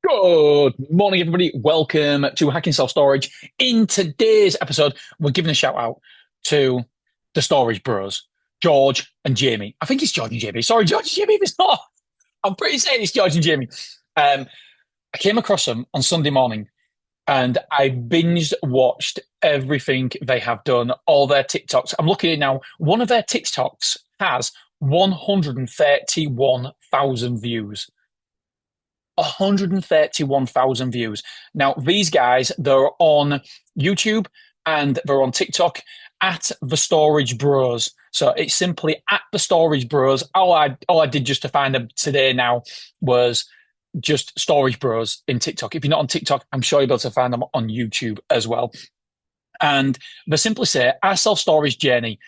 Good morning, everybody. Welcome to Hacking Self Storage. In today's episode, we're giving a shout out to the Storage Bros, George and Jamie. I think it's George and Jamie. Sorry, George and Jamie, if it's not. I'm pretty certain it's George and Jamie. I came across them on Sunday morning and I binged watched everything they have done, all their TikToks. I'm looking at it now. One of their TikToks has 131,000 views. 131,000 views. Now, these guys, they're on YouTube and they're on TikTok at the Storage Bros. So it's simply at the Storage Bros. All I did just to find them today now was just Storage Bros in TikTok. If you're not on TikTok, I'm sure you'll be able to find them on YouTube as well. And they simply say our self-storage journey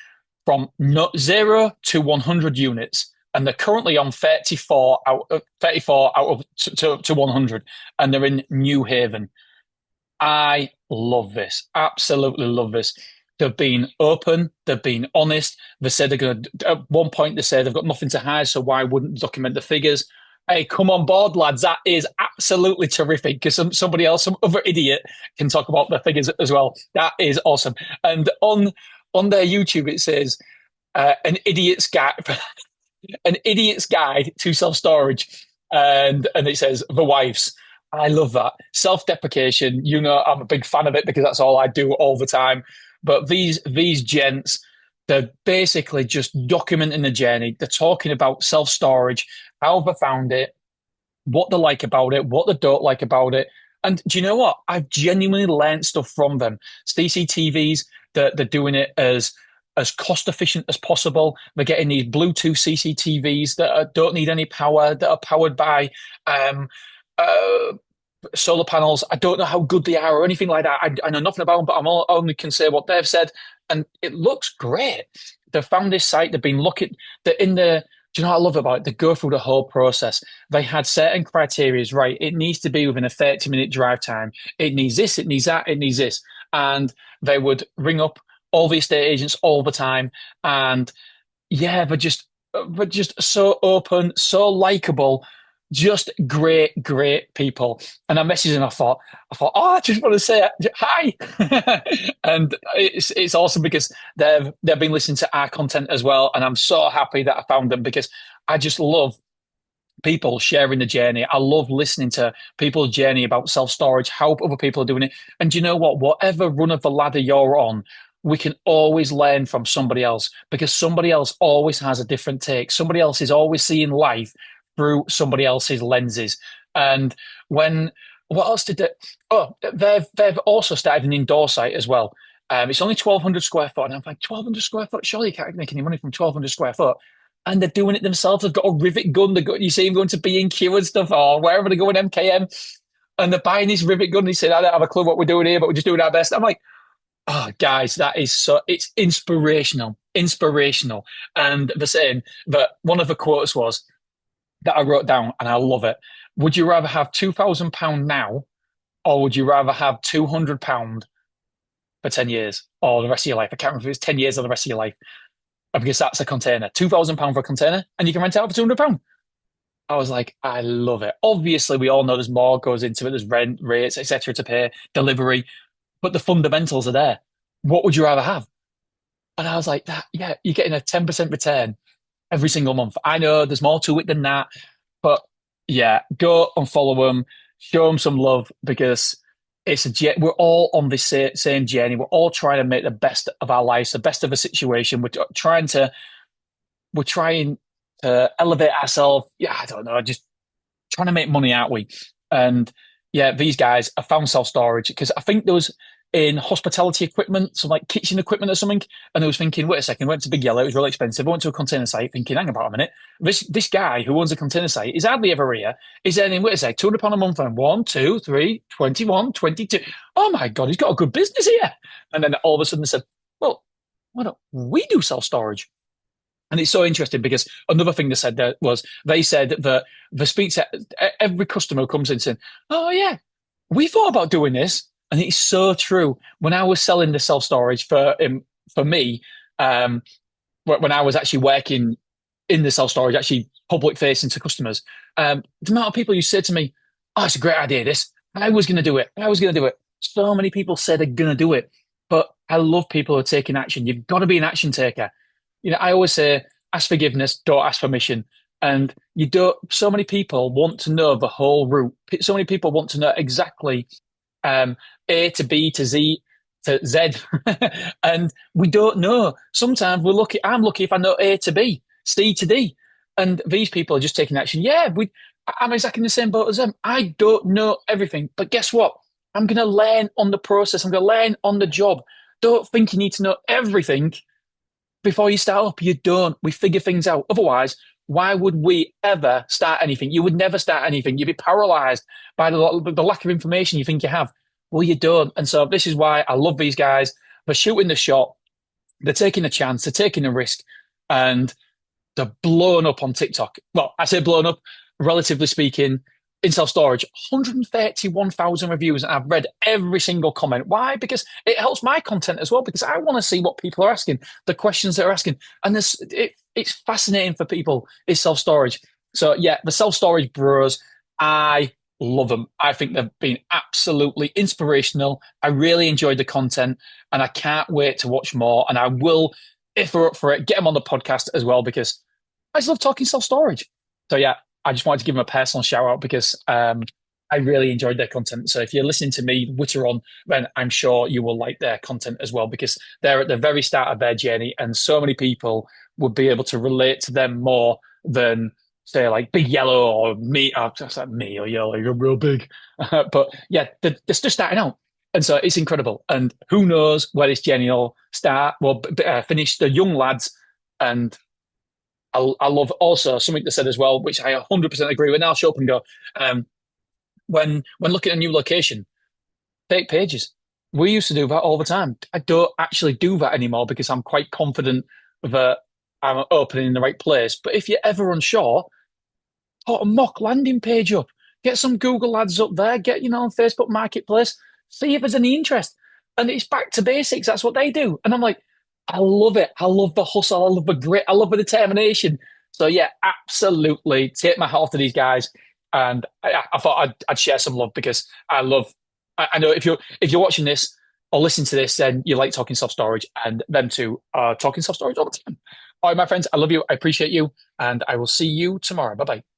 from 0 to 100 units, and they're currently on 34 out of to 100, and they're in New Haven. I love this. Absolutely love this. They've been open. They've been honest. They said they're going to, at one point, they said they've got nothing to hide, so why wouldn't document the figures? Hey, come on board, lads. That is absolutely terrific because somebody else, some other idiot, can talk about the figures as well. That is awesome. And on their YouTube, it says an idiot's guide, an idiot's guide to self storage, and it says the wives. I love that self-deprecation. You know, I'm a big fan of it because that's all I do all the time. But these gents, they're basically just documenting the journey. They're talking about self-storage, how they found it, what they like about it, what they don't like about it. And do you know what? I've genuinely learned stuff from them. CCTVs, they're doing it as cost efficient as possible. They're getting these Bluetooth CCTVs that don't need any power, that are powered by solar panels. I don't know how good they are or anything like that. I know nothing about them, but only can say what they've said, and it looks great. They've found this site. They've been looking. They're in the. Do you know what I love about it? They go through the whole process. They had certain criteria, right? It needs to be within a 30-minute drive time. It needs this, it needs that, it needs this. And they would ring up all the estate agents all the time. And yeah, they're just so open, so likable, just great people. And I messaged and I thought, oh, I just want to say hi. And it's awesome because they've been listening to our content as well. And I'm so happy that I found them because I just love people sharing the journey. I love listening to people's journey about self-storage, how other people are doing it. And you know what? Whatever run of the ladder you're on, we can always learn from somebody else because somebody else always has a different take. Somebody else is always seeing life through somebody else's lenses. And what else did they? Oh, they've also started an indoor site as well. It's only 1,200 square foot, and I'm like, 1,200 square foot? Surely you can't make any money from 1,200 square foot. And they're doing it themselves. They've got a rivet gun. You see them going to B&Q and stuff, or wherever they're going, MKM, and they're buying this rivet gun. They say, I don't have a clue what we're doing here, but we're just doing our best. I'm like, oh, guys, it's inspirational. And they're saying that one of the quotes was that I wrote down, and I love it. Would you rather have £2,000 now, or would you rather have £200 for 10 years or the rest of your life? I can't remember if it's 10 years or the rest of your life. Because that's a container, £2,000 for a container, and you can rent it out for £200. I was like, I love it. Obviously, we all know there's more goes into it. There's rent, rates, etc. to pay, delivery, but the fundamentals are there. What would you rather have? And I was like, that, yeah, you're getting a 10% return every single month. I know there's more to it than that, but yeah, go and follow them, show them some love because we're all on this same journey. We're all trying to make the best of our lives, the best of a situation. We're trying to elevate ourselves. Yeah, I don't know, just trying to make money, aren't we? And yeah, these guys have found self storage because I think there was in hospitality equipment, some like kitchen equipment or something. And I was thinking, wait a second, went to Big Yellow, it was really expensive. I went to a container site thinking, hang about a minute. This guy who owns a container site is hardly ever here. He's earning, wait a second, £200 a month and 1, 2, 3, 21, 22. Oh my God, he's got a good business here. And then all of a sudden they said, well, why don't we do self storage? And it's so interesting because another thing they said there was they said that the speak to every customer who comes in saying, oh yeah, we thought about doing this. And it's so true. When I was selling the self storage for me, when I was actually working in the self storage, actually public facing to customers, the amount of people who said to me, oh, it's a great idea. This, I was going to do it. I was going to do it. So many people say they're going to do it, but I love people who are taking action. You've got to be an action taker. I always say, ask forgiveness, don't ask permission. And you don't, so many people want to know the whole route. So many people want to know exactly um, A to B to Z to Z. And we don't know. Sometimes we're lucky. I'm lucky if I know A to B, C to D. And these people are just taking action. Yeah, I'm exactly in the same boat as them. I don't know everything, but guess what? I'm going to learn on the process. I'm going to learn on the job. Don't think you need to know everything before you start up. You don't. We figure things out. Otherwise, why would we ever start anything? You would never start anything. You'd be paralyzed by the lack of information you think you have. Well, you don't. And so this is why I love these guys. They're shooting the shot. They're taking a chance. They're taking a risk. And they're blown up on TikTok. Well, I say blown up, relatively speaking, in self storage. 131,000 reviews, and I've read every single comment. Why? Because it helps my content as well, because I want to see what people are asking, the questions they're asking. And it's fascinating for people, is self storage. So, yeah, the self storage bros, I love them. I think they've been absolutely inspirational. I really enjoyed the content, and I can't wait to watch more. And I will, if we're up for it, get them on the podcast as well, because I just love talking self storage. So yeah, I just wanted to give them a personal shout out because I really enjoyed their content. So if you're listening to me witter on, then I'm sure you will like their content as well, because they're at the very start of their journey, and so many people would be able to relate to them more than say like Big Yellow or me. Just like me or Yellow, you're real big. But yeah, they're just starting out. And so it's incredible. And who knows where this journey will start, well, finish. The young lads. And I love also something they said as well, which I 100% agree with. Now I'll show up and go, um, when looking at a new location, fake pages. We used to do that all the time. I don't actually do that anymore because I'm quite confident that I'm opening in the right place. But if you're ever unsure, put a mock landing page up. Get some Google ads up there. Get, on Facebook Marketplace. See if there's any interest. And it's back to basics. That's what they do. And I'm like, I love it. I love the hustle. I love the grit. I love the determination. So yeah, absolutely. Take my hat off to these guys. And I thought I'd share some love because I love. I know if you're watching this or listening to this, then you like talking self storage, and them too are talking self storage all the time. All right, my friends, I love you. I appreciate you, and I will see you tomorrow. Bye bye.